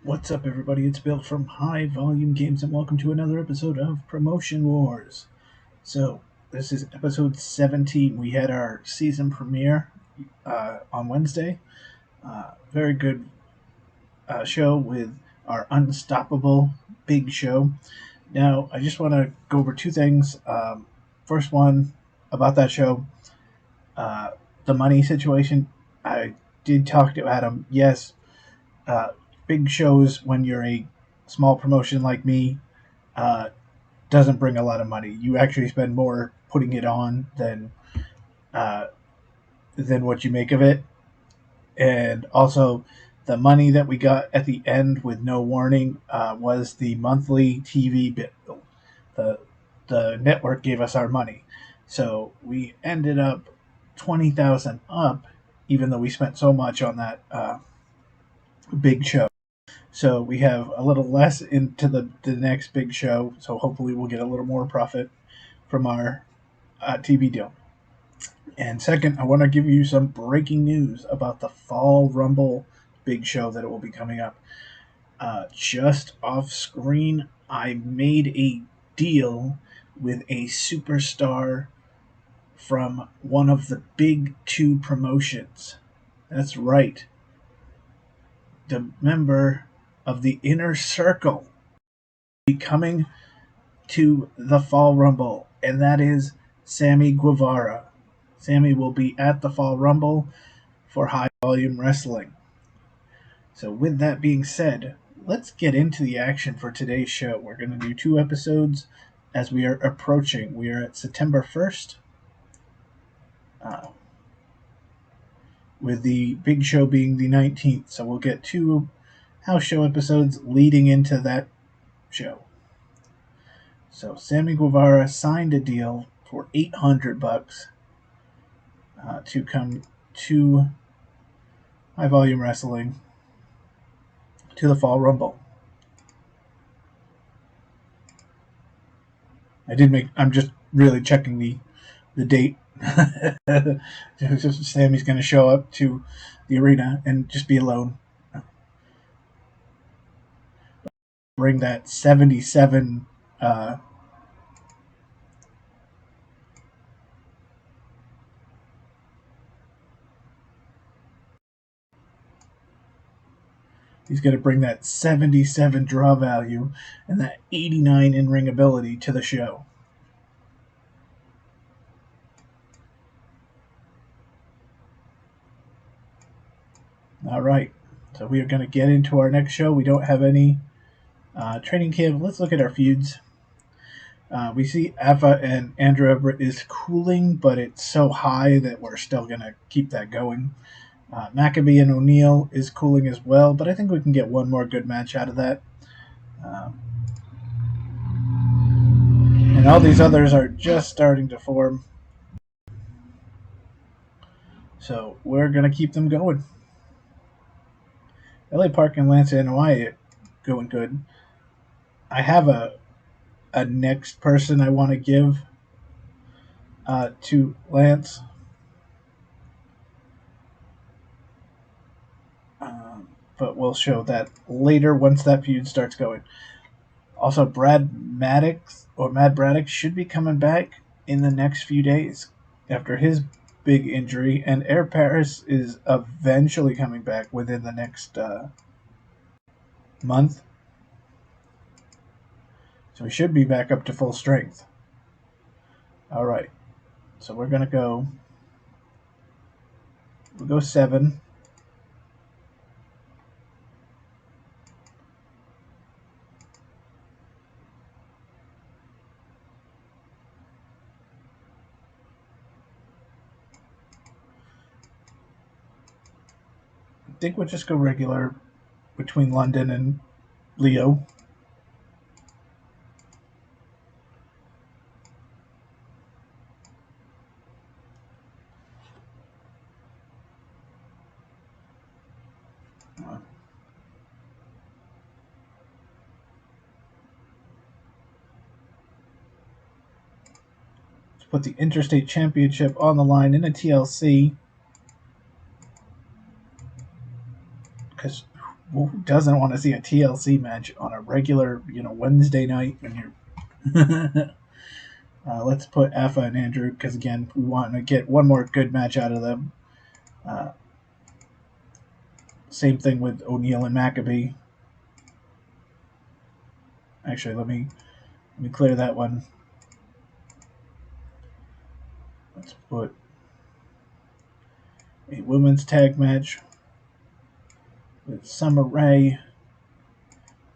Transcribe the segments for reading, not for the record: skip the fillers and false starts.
What's up, everybody? It's Bill from High Volume Games, and welcome to another episode of Promotion Wars. So, this is episode 17. We had our season premiere on Wednesday. Very good show with our Unstoppable Big Show. Now, I just want to go over two things. First one about that show, the money situation. I did talk to Adam. Yes, big shows when you're a small promotion like me uh, doesn't bring a lot of money. You actually spend more putting it on uh, than what you make of it, and also the money that we got at the end with no warning was the monthly TV bill. The the network gave us our money, so we ended up 20,000 up, even though we spent so much on that big show. So we have a little less into the next big show. So hopefully we'll get a little more profit from our TV deal. And second, I want to give you some breaking news about the Fall Rumble big show that will be coming up. Just off screen, I made a deal with a superstar from one of the big two promotions. That's right. The member of the Inner Circle be coming to the Fall Rumble, and that is Sammy Guevara. Sammy will be at the Fall Rumble for High Volume Wrestling. So, with that being said, let's get into the action for today's show. We're going to do two episodes as we are approaching. We are at September 1st, uh, with the big show being the 19th. So, we'll get two house show episodes leading into that show. So Sammy Guevara signed a deal for $800 to come to High Volume Wrestling to the Fall Rumble. I'm just really checking the date. Sammy's going to show up to the arena and just be alone. Bring that 77 he's going to bring that 77 draw value and that 89 in-ring ability to the show. All right, so we are going to get into our next show. We don't have any training camp. Let's look at our feuds. We see Ava and Andrew Everett is cooling, but it's so high that we're still going to keep that going. Maccabee and O'Neal is cooling as well, but I think we can get one more good match out of that. And all these others are just starting to form. So we're going to keep them going. LA Park and Lance NY going good. I have a next person I want to give to Lance. But we'll show that later once that feud starts going. Also, Brad Maddox or Mad Braddock should be coming back in the next few days after his big injury, and Air Paris is eventually coming back within the next month. So he should be back up to full strength. All right. So we'll go 7. I think we'll just go regular between London and Leo. Put the Interstate Championship on the line in a TLC. Because Who doesn't want to see a TLC match on a regular, Wednesday night when you're? Let's put Afa and Andrew because again, we want to get one more good match out of them. Uh, Same thing with O'Neal and Maccabee. Actually, let me clear that one. Let's put a women's tag match with Summer Rae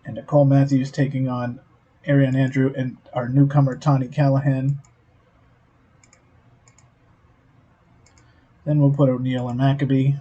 and Nicole Matthews taking on Ariane Andrew and our newcomer Tawny Callahan. Then we'll put O'Neal and Maccabee.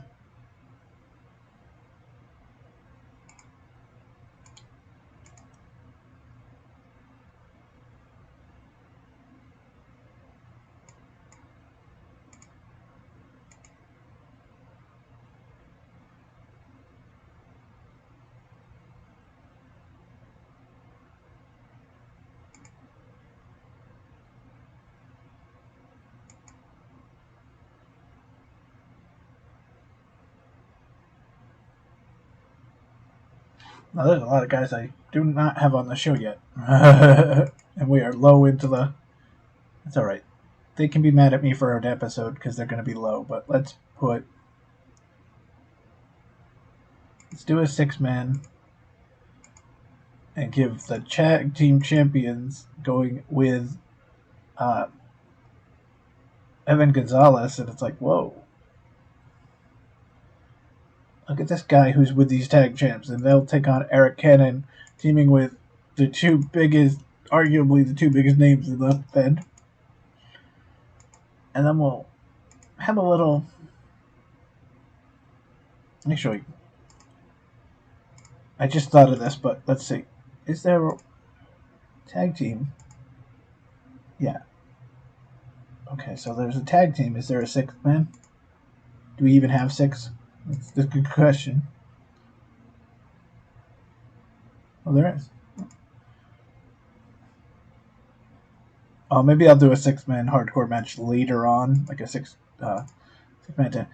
Now, there's a lot of guys I do not have on the show yet. And we are low into the. That's alright. They can be mad at me for an episode because they're going to be low, but let's do a 6-man and give the tag team champions going with Evan Gonzalez, and it's like, whoa. Look at this guy who's with these tag champs, and they'll take on Eric Cannon, teaming with arguably the two biggest names in the Fed. And then we'll have a little. Let me show you. I just thought of this, but let's see. Is there a tag team? Yeah. Okay, so there's a tag team. Is there a 6th man? Do we even have 6? That's a good question. Oh, there is. Oh, maybe I'll do a 6-man hardcore match later on, like a 6-man tag.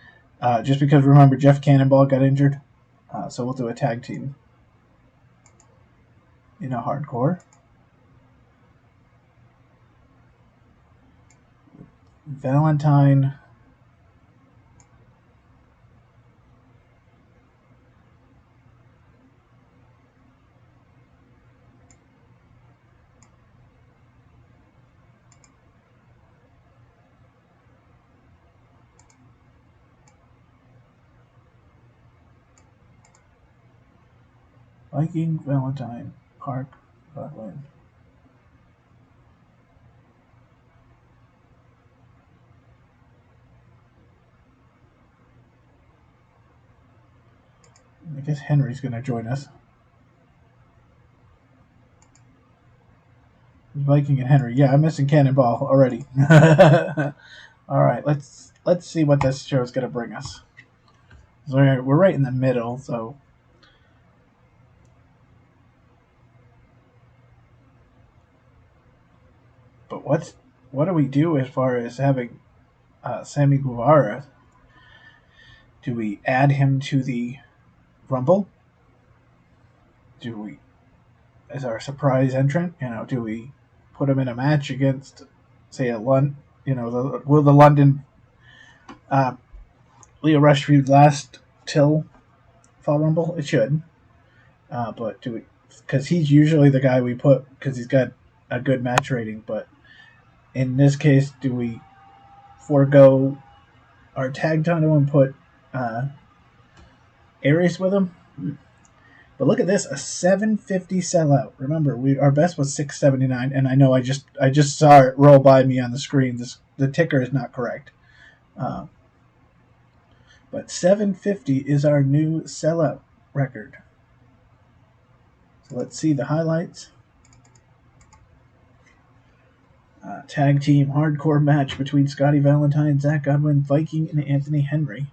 Just because remember Jeff Cannonball got injured, so we'll do a tag team in a hardcore. Valentine. Viking, Valentine, Park, Butlin. I guess Henry's going to join us. Viking and Henry. Yeah, I'm missing Cannonball already. All right, let's see what this show is going to bring us. So we're right in the middle, so. But what do we do as far as having Sammy Guevara? Do we add him to the Rumble? Do we, as our surprise entrant? Do we put him in a match against, say, will the London Leo Rush feud last till Fall Rumble? It should. But do we? Because he's usually the guy we put because he's got a good match rating. But in this case, do we forego our tag title and put Aries with him? But look at this, a 750 sellout. Remember, our best was 679, and I know I just saw it roll by me on the screen. The ticker is not correct. But 750 is our new sellout record. So let's see the highlights. Tag team hardcore match between Scotty Valentine, Zach Godwin, Viking, and Anthony Henry.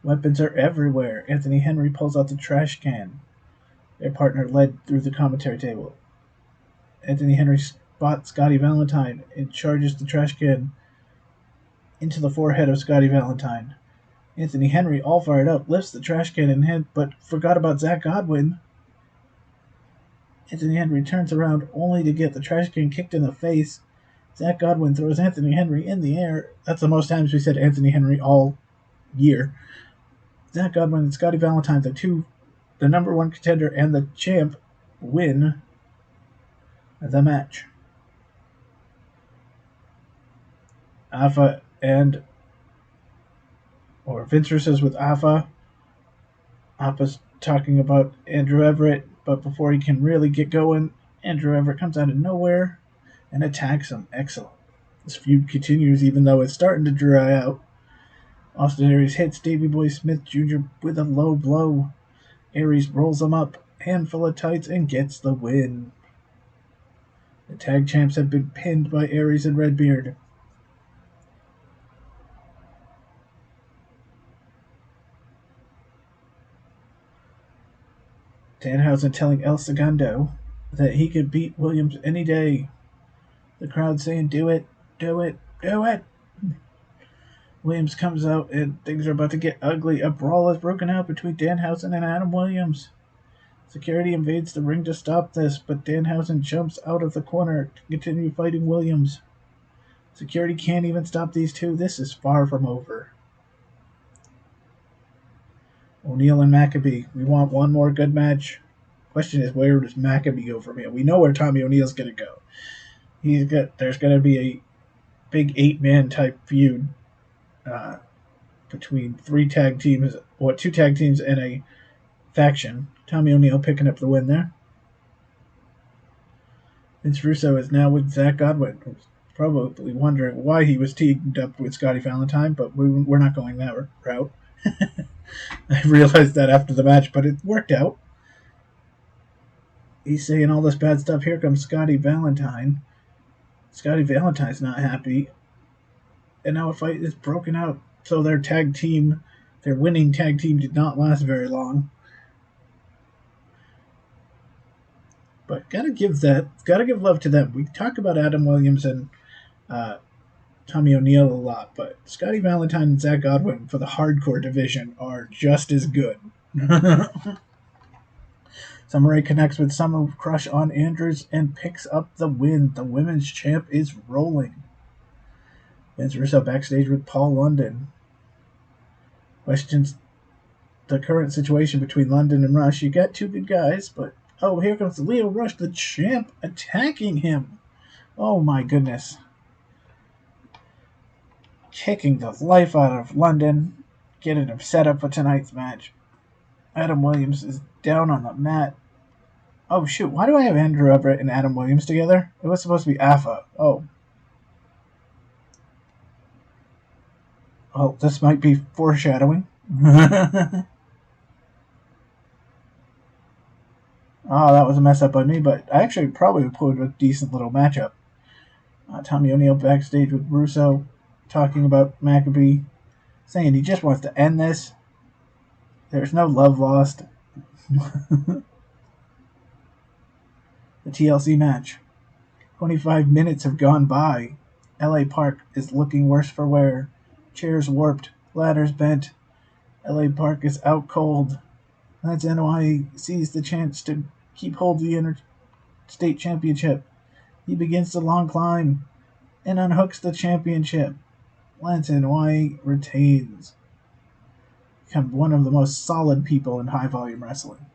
Weapons are everywhere. Anthony Henry pulls out the trash can. Their partner led through the commentary table. Anthony Henry spots Scotty Valentine and charges the trash can into the forehead of Scotty Valentine. Anthony Henry, all fired up, lifts the trash can in hand, but forgot about Zach Godwin. Anthony Henry turns around only to get the trash can kicked in the face. Zach Godwin throws Anthony Henry in the air. That's the most times we said Anthony Henry all year. Zach Godwin and Scotty Valentine, the number one contender and the champ, win the match. Vince Russo's with Alpha. Alpha's talking about Andrew Everett, but before he can really get going, Andrew Everett comes out of nowhere and attacks him. Excellent. This feud continues even though it's starting to dry out. Austin Aries hits Davey Boy Smith Jr. with a low blow. Aries rolls him up, handful of tights, and gets the win. The tag champs have been pinned by Aries and Redbeard. Danhausen telling El Segundo that he could beat Williams any day. The crowd saying, do it, do it, do it. Williams comes out and things are about to get ugly. A brawl is broken out between Danhausen and Adam Williams. Security invades the ring to stop this, but Danhausen jumps out of the corner to continue fighting Williams. Security can't even stop these two. This is far from over. O'Neal and Maccabee. We want one more good match. Question is, where does Maccabee go from here? We know where Tommy O'Neal's going to go. There's going to be a big 8-man type feud between two tag teams and a faction. Tommy O'Neal picking up the win there. Vince Russo is now with Zach Godwin, who's probably wondering why he was teamed up with Scotty Valentine, but we're not going that route. I realized that after the match, but it worked out. He's saying all this bad stuff. Here comes Scotty Valentine. Scotty Valentine's not happy. And now a fight is broken out. So their winning tag team did not last very long. But gotta give love to them. We talk about Adam Williams and Tommy O'Neal a lot, but Scotty Valentine and Zach Godwin for the hardcore division are just as good. Summer Rae connects with Summer Crush on Andrews and picks up the win. The women's champ is rolling. Vince Russo backstage with Paul London. Questions the current situation between London and Rush. You got two good guys, but here comes Leo Rush, the champ, attacking him. Oh my goodness. Kicking the life out of London, getting him set up for tonight's match. Adam Williams is down on the mat. Oh shoot, why do I have Andrew Everett and Adam Williams together? It was supposed to be Alpha. Oh, this might be foreshadowing. Oh, that was a mess up by me, but I actually probably put a decent little matchup. Tommy O'Neal backstage with Russo, talking about Maccabee, saying he just wants to end this. There's no love lost. The TLC match. 25 minutes have gone by. LA Park is looking worse for wear. Chairs warped, ladders bent. LA Park is out cold. That's NY sees the chance to keep hold of the Interstate Championship. He begins the long climb and unhooks the championship. Lance NY retains. Become one of the most solid people in high volume wrestling.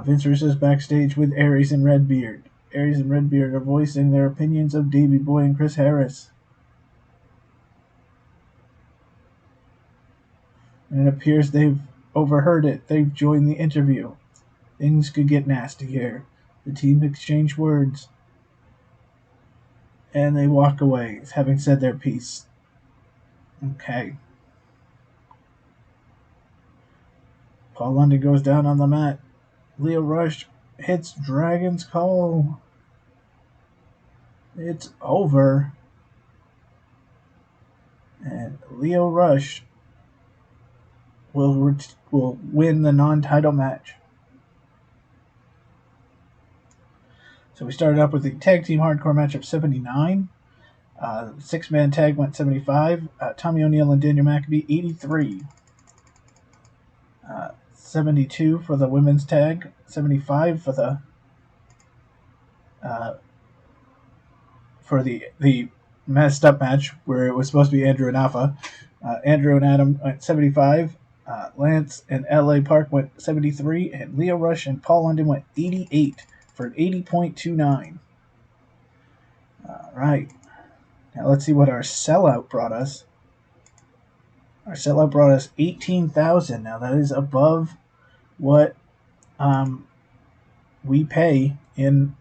Vince Russo is backstage with Aries and Redbeard. Aries and Redbeard are voicing their opinions of Davey Boy and Chris Harris. And it appears they've overheard it. They've joined the interview. Things could get nasty here. The team exchange words. And they walk away, having said their piece. Okay. Paul London goes down on the mat. Leo Rush hits Dragon's Call. It's over. And Leo Rush will win the non-title match. So we started up with the Tag Team Hardcore match of 79. Six-man tag went 75. Tommy O'Neill and Daniel McAfee 83. 72 for the women's tag. 75 uh, for the messed up match where it was supposed to be Andrew and Alpha. Andrew and Adam went 75. Lance and LA Park went 73, and Leo Rush and Paul London went 88 for an 80.29. All right. Now let's see what our sellout brought us. Our sellout brought us 18,000. Now that is above what we pay in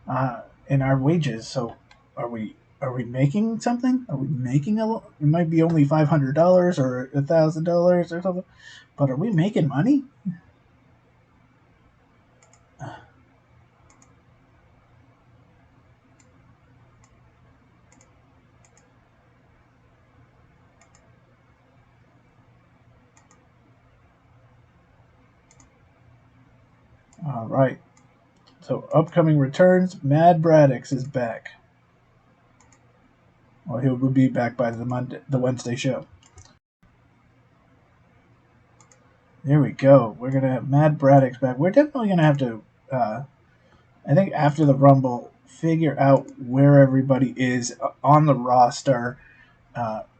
our wages. So are we making something? Are we making a? It might be only $500 or $1,000 or something, but are we making money? All right. So upcoming returns, Mad Braddix is back. Well, he will be back by the Wednesday show. There we go. We're gonna have Mad Braddix back. We're definitely gonna have to, I think, after the Rumble, figure out where everybody is on the roster.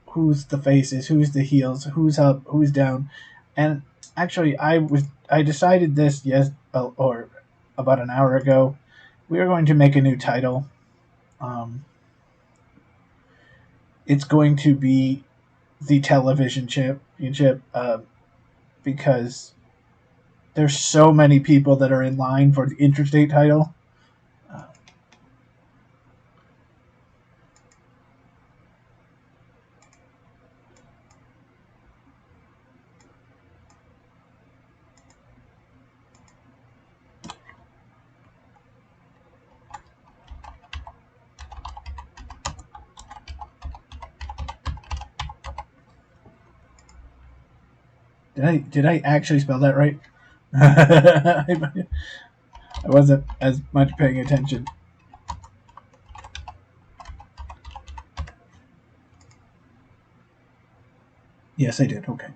Who's the faces? Who's the heels? Who's up? Who's down? And actually, I decided this or about an hour ago. We are going to make a new title. It's going to be the television championship because there's so many people that are in line for the interstate title. Did I actually spell that right? I wasn't as much paying attention. Yes, I did. Okay.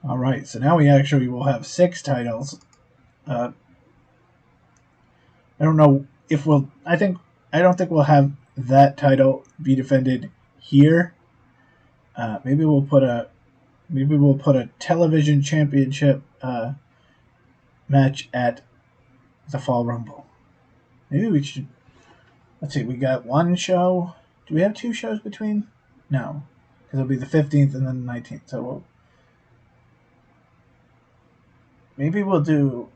All right. So now we actually will have 6 titles. I don't know if we'll. I don't think we'll have that title be defended here. Maybe we'll put a television championship match at the Fall Rumble. Maybe we should. Let's see. We got one show. Do we have 2 shows between? No, because it'll be the 15th and then the 19th. So maybe we'll do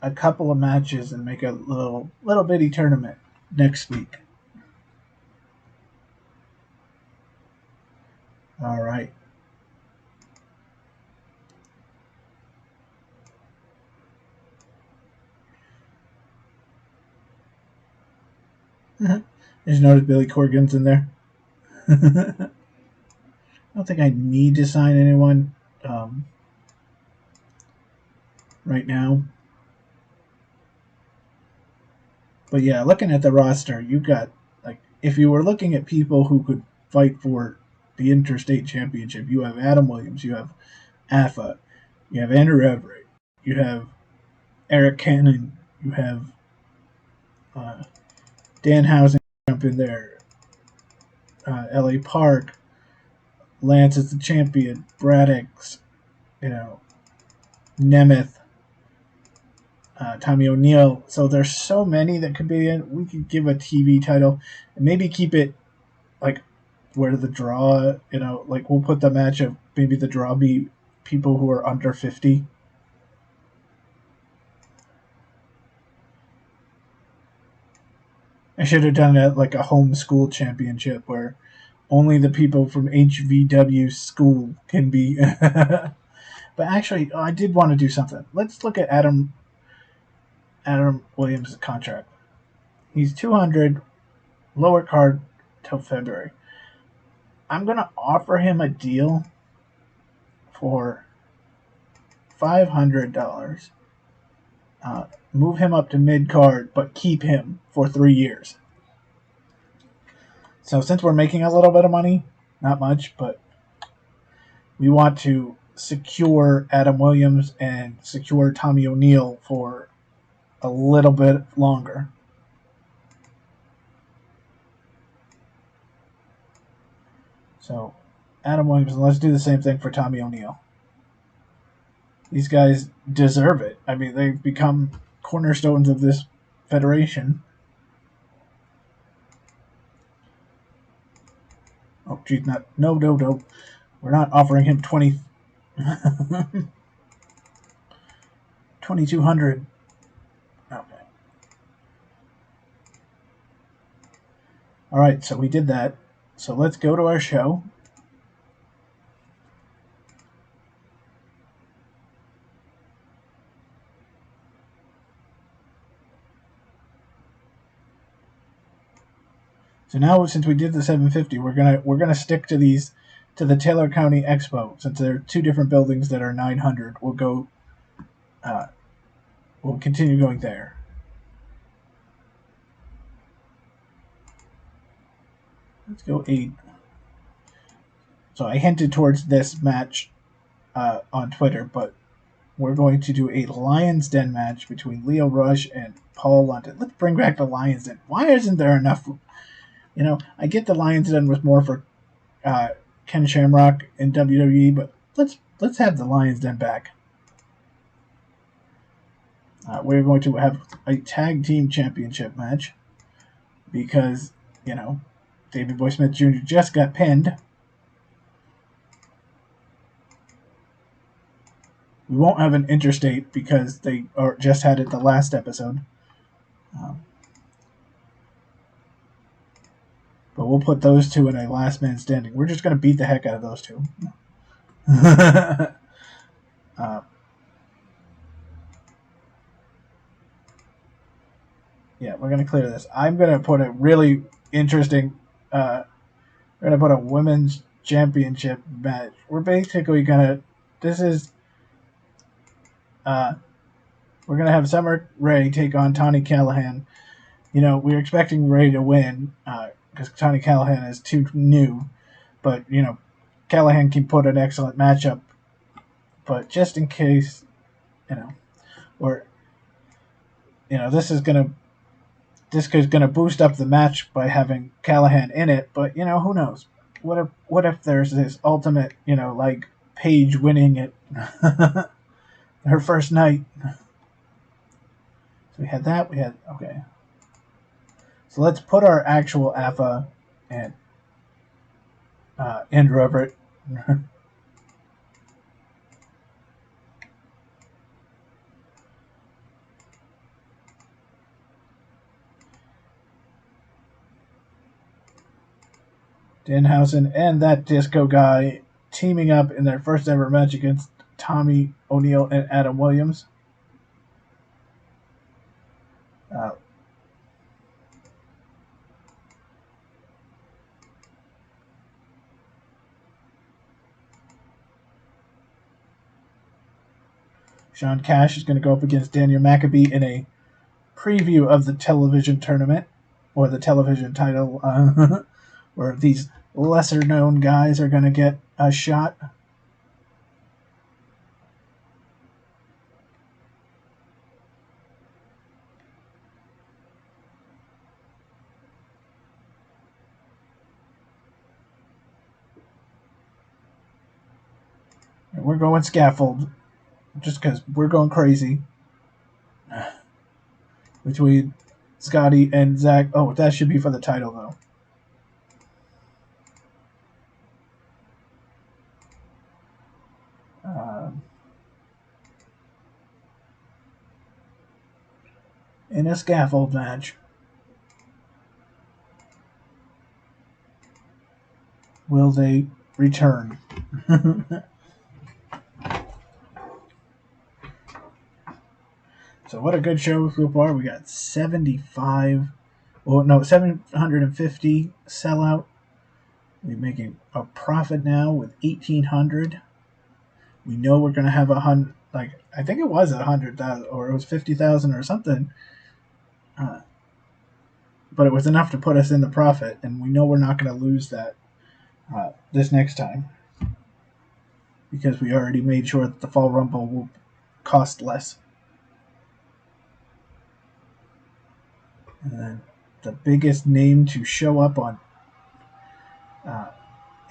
a couple of matches and make a little bitty tournament next week. All right. Just notice Billy Corgan's in there. I don't think I need to sign anyone right now. But yeah, looking at the roster, you got, like, if you were looking at people who could fight for the interstate championship, you have Adam Williams, you have Afa, you have Andrew Everett, you have Eric Cannon, you have uh, Danhausen jump in there, LA Park, Lance is the champion, Braddix, Nemeth, Tommy O'Neill. So there's so many that could be in. We could give a TV title and maybe keep it like where the draw, like we'll put the match of maybe the draw be people who are under 50. I should have done it like a homeschool championship where only the people from HVW school can be. But actually, I did want to do something. Let's look at Adam Williams' contract. He's 200 lower card till February. I'm gonna offer him a deal for $500 Move him up to mid-card, but keep him for 3 years. So since we're making a little bit of money, not much, but we want to secure Adam Williams and secure Tommy O'Neill for a little bit longer. So Adam Williams, and let's do the same thing for Tommy O'Neill. These guys deserve it. I mean, they've become cornerstones of this federation. Oh, geez, not. No. We're not offering him 2,200. Okay. All right, so we did that. So let's go to our show. So now, since we did the 750, we're gonna stick to the Taylor County Expo. Since there are two different buildings that are 900, we'll continue going there. Let's go 8. So I hinted towards this match on Twitter, but we're going to do a Lions Den match between Leo Rush and Paul London. Let's bring back the Lions Den. Why isn't there enough? I get the Lions Den was more for Ken Shamrock in WWE, but let's have the Lions Den back. We're going to have a tag team championship match because David Boy Smith Jr. just got pinned. We won't have an interstate because they just had it the last episode. But we'll put those two in a last man standing. We're just going to beat the heck out of those two. Yeah, we're going to clear this. I'm going to put a really interesting... we're going to put a women's championship match. We're basically going to... This is... we're going to have Summer Rae take on Tawny Callahan. We're expecting Rae to win because Tawny Callahan is too new. But, Callahan can put an excellent matchup. But just in case, or, this is going to boost up the match by having Callahan in it. But, who knows? What if there's this ultimate, like Paige winning it her first night? So we had that. Okay. So let's put our actual AFA and Andrew Everett. Danhausen and that disco guy teaming up in their first ever match against Tommy O'Neill and Adam Williams. Sean Cash is going to go up against Daniel McAbee in a preview of the television tournament, or the television title, where these lesser-known guys are going to get a shot. And we're going scaffold, just because we're going crazy. Between Scotty and Zach. Oh, that should be for the title, though. In a scaffold match. Will they return? So what a good show so far. We got 750 sellout. We're making a profit now with 1,800. We know we're going to have Like, I think it was 100,000 or it was 50,000 or something. Uh, but it was enough to put us in the profit, and we know we're not going to lose that this next time because we already made sure that the Fall Rumble will cost less. And then the biggest name to show up on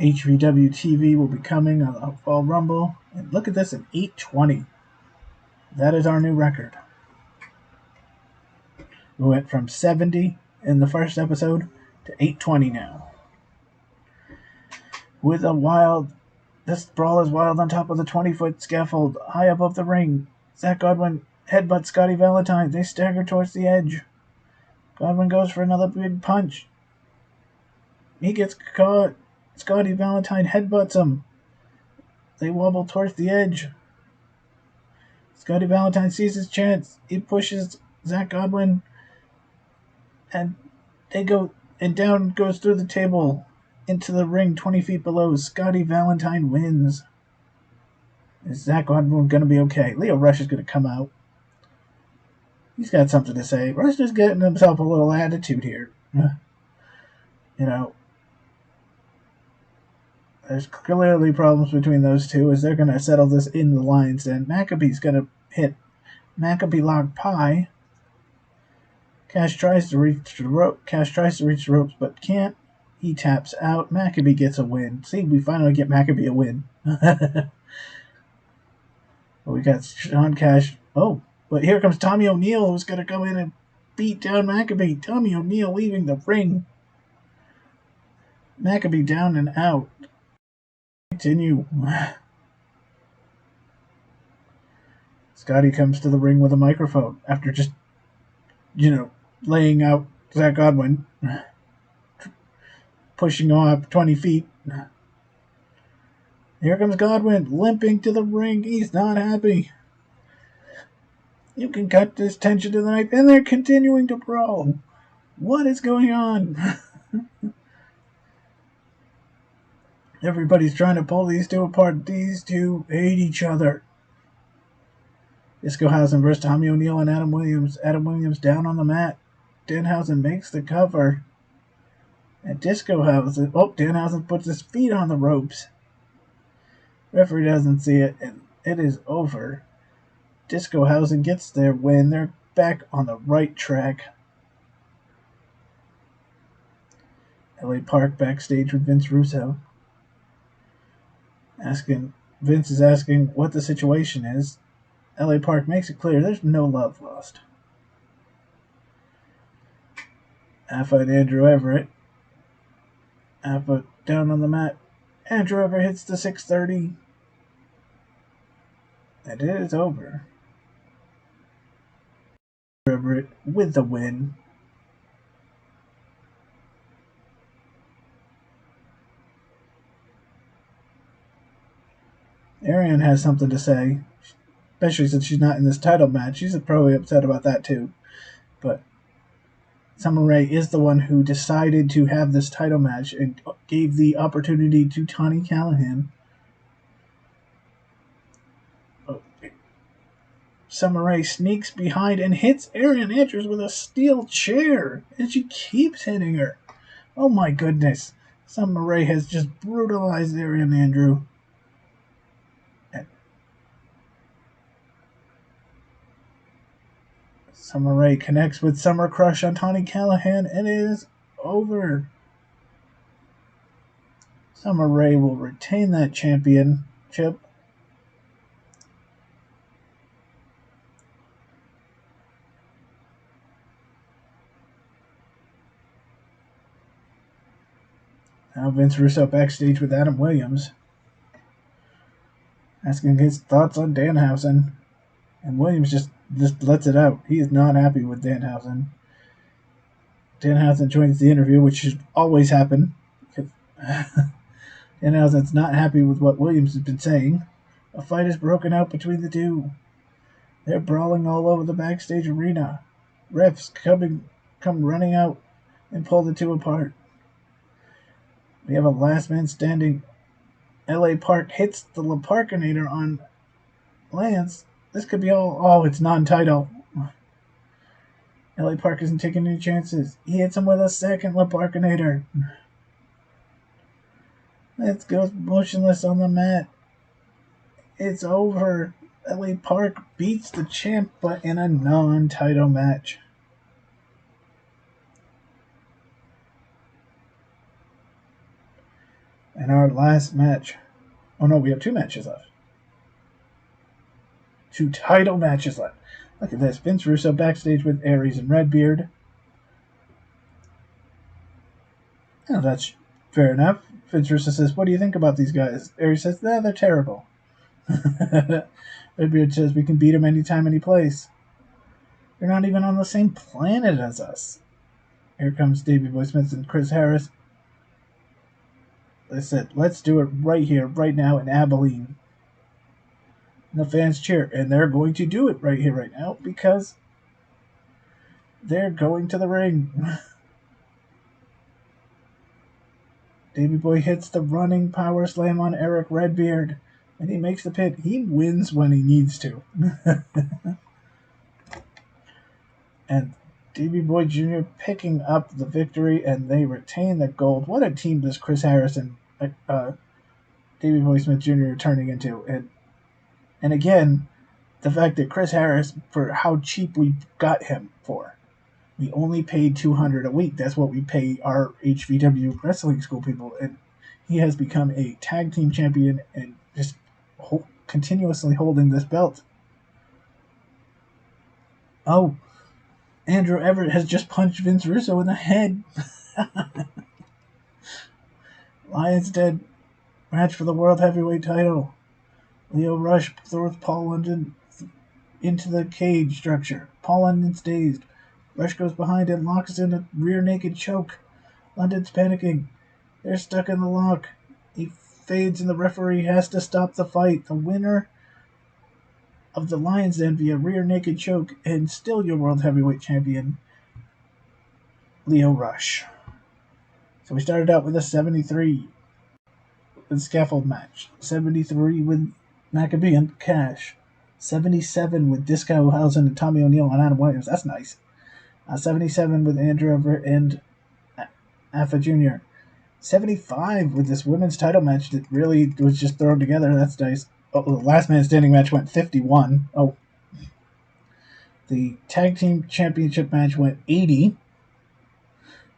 HVW TV will be coming on the Fall Rumble. And look at this, an 820. That is our new record. We went from 70 in the first episode to 820 now. With a wild, this brawl is wild on top of the 20-foot scaffold, high above the ring. Zach Godwin headbutts Scotty Valentine. They stagger towards the edge. Godwin goes for another big punch. He gets caught. Scotty Valentine headbutts him. They wobble towards the edge. Scotty Valentine sees his chance. He pushes Zach Godwin, and they go, and down goes through the table into the ring 20 feet below. Scotty Valentine wins. Is Zach Godwin going to be okay? Leo Rush is going to come out. He's got something to say. Rush is getting himself a little attitude here. You know, there's clearly problems between those two as they're going to settle this in the lines. And Maccabee's going to hit Maccabee Log Pie. Cash tries to reach the ropes, but can't. He taps out. Maccabee gets a win. See, we finally get Maccabee a win. We got Sean Cash. Oh, but here comes Tommy O'Neil, who's going to come in and beat down Maccabee. Tommy O'Neil leaving the ring. Maccabee down and out. Continue. Scotty comes to the ring with a microphone after just, laying out Zach Godwin, pushing off 20 feet. Here comes Godwin, limping to the ring. He's not happy. You can cut this tension to the night, and they're continuing to brawl. What is going on? Everybody's trying to pull these two apart. These two hate each other. Discohausen versus Tommy O'Neil and Adam Williams. Adam Williams down on the mat. Danhausen makes the cover. And Discohausen... Oh, Danhausen puts his feet on the ropes. Referee doesn't see it, and it is over. Discohausen gets their win. They're back on the right track. LA Park backstage with Vince Russo. Vince is asking what the situation is. LA Park makes it clear there's no love lost. Alpha and Andrew Everett. Alpha down on the mat. Andrew Everett hits the 630. And it is over. Everett with the win. Ariane has something to say, especially since she's not in this title match. She's probably upset about that too. But Summer Rae is the one who decided to have this title match and gave the opportunity to Tawny Callahan. Summer Rae sneaks behind and hits Ariane Andrews with a steel chair, and she keeps hitting her. Oh my goodness. Summer Rae has just brutalized Ariane Andrews. Summer Rae connects with Summer Crush on Tawny Callahan, and it is over. Summer Rae will retain that championship. Now Vince Russo backstage with Adam Williams, asking his thoughts on Danhausen. And Williams just lets it out. He is not happy with Danhausen. Danhausen joins the interview, which should always happen. Because Danhausen's not happy with what Williams has been saying. A fight is broken out between the two. They're brawling all over the backstage arena. Refs come running out and pull the two apart. We have a last man standing. LA Park hits the Laparkinator on Lance. This could be all. Oh, it's non-title. LA Park isn't taking any chances. He hits him with a second Leparkinator. Let's go motionless on the mat. It's over. LA Park beats the champ, but in a non-title match. And our last match. Oh no, we have 2 matches left. 2 title matches left. Look at this. Vince Russo backstage with Aries and Redbeard. Oh, that's fair enough. Vince Russo says, "What do you think about these guys?" Aries says, "Nah, they're terrible." Redbeard says, "We can beat them anytime, any place. They're not even on the same planet as us." Here comes Davey Boy Smith and Chris Harris. They said, "Let's do it right here, right now in Abilene." And the fans cheer, and they're going to do it right here, right now, because they're going to the ring. Davey Boy hits the running power slam on Eric Redbeard, and he makes the pin. He wins when he needs to. And Davey Boy Jr. picking up the victory, and they retain the gold. What a team this Chris Harris and Davey Boy Smith Jr. are turning into. And again, the fact that Chris Harris, for how cheap we got him for, we only paid $200 a week. That's what we pay our HVW wrestling school people. And he has become a tag team champion and just continuously holding this belt. Oh, Andrew Everett has just punched Vince Russo in the head. Lions dead. Match for the World Heavyweight title. Lio Rush throws Paul London into the cage structure. Paul London's dazed. Rush goes behind and locks in a rear naked choke. London's panicking. They're stuck in the lock. He fades and the referee has to stop the fight. The winner of the Lions Den via rear naked choke and still your World Heavyweight Champion, Lio Rush. So we started out with a 73 with scaffold match. 73 with Maccabee and Cash. 77 with Disco Housen and Tommy O'Neill and Adam Williams. That's nice. 77 with Andrew Everett and Alpha Jr. 75 with this women's title match that really was just thrown together. That's nice. Oh, the last man standing match went 51. Oh. The tag team championship match went 80.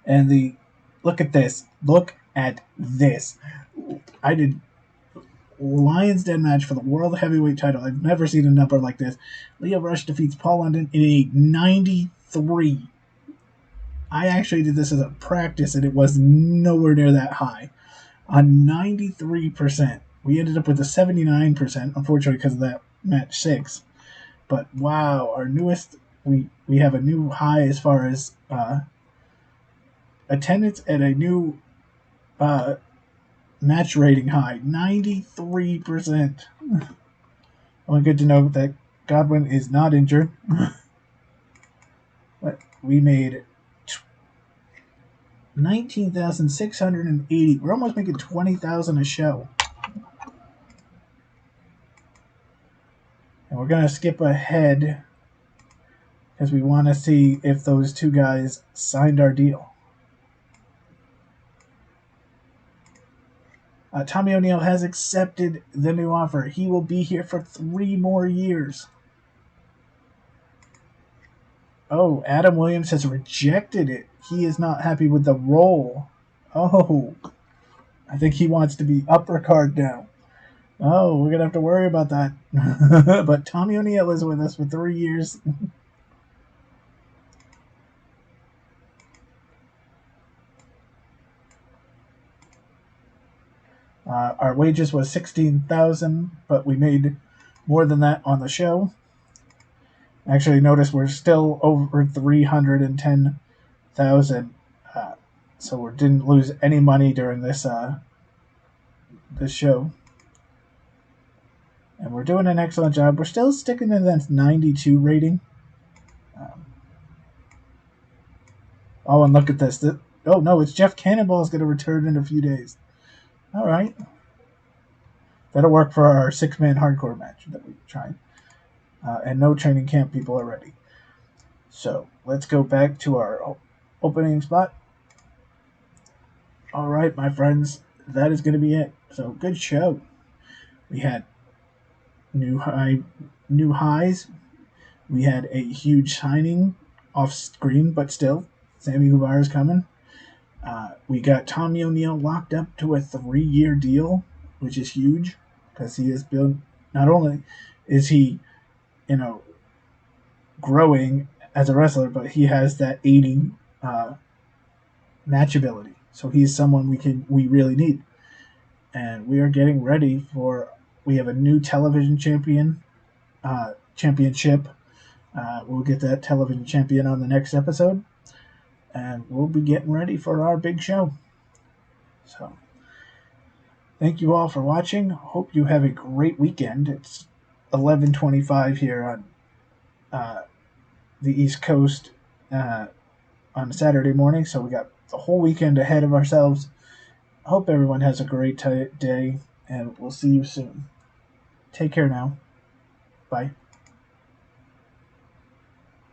And the look at this. Look at this. I did Lions Den match for the World Heavyweight title. I've never seen a number like this. Lio Rush defeats Paul London in a 93. I actually did this as a practice, and it was nowhere near that high. On 93%. We ended up with a 79%, unfortunately, because of that match 6. But wow, our newest, we have a new high as far as attendance and a new match rating high, 93%. Only good to know that Godwin is not injured. But we made 19,680. We're almost making 20,000 a show. And we're going to skip ahead because we want to see if those 2 guys signed our deal. Tommy O'Neill has accepted the new offer. He will be here for 3 more years. Oh, Adam Williams has rejected it. He is not happy with the role. Oh, I think he wants to be upper card now. Oh, we're going to have to worry about that. But Tommy O'Neill is with us for 3 years. Our wages was $16,000, but we made more than that on the show. Actually, notice we're still over $310,000, so we didn't lose any money during this show. And we're doing an excellent job. We're still sticking in that 92 rating. Oh, and look at this. Oh no, it's Jeff Cannonball is going to return in a few days. All right. That'll work for our 6-man hardcore match that we tried. and no training camp people are ready. So let's go back to our opening spot. All right, my friends, that is going to be it. So good show. We had new high, new highs. We had a huge signing off screen, but still, Sammy Guevara's coming. We got Tommy O'Neill locked up to a 3-year deal, which is huge because he has been, not only is he, you know, growing as a wrestler, but he has that 80 match ability. So he's someone we really need, and we are getting ready for. We have a new television championship. We'll get that television champion on the next episode, and we'll be getting ready for our big show. So, thank you all for watching. Hope you have a great weekend. It's 11:25 here on the East Coast on Saturday morning, so we got the whole weekend ahead of ourselves. Hope everyone has a great day, and we'll see you soon. Take care now. Bye.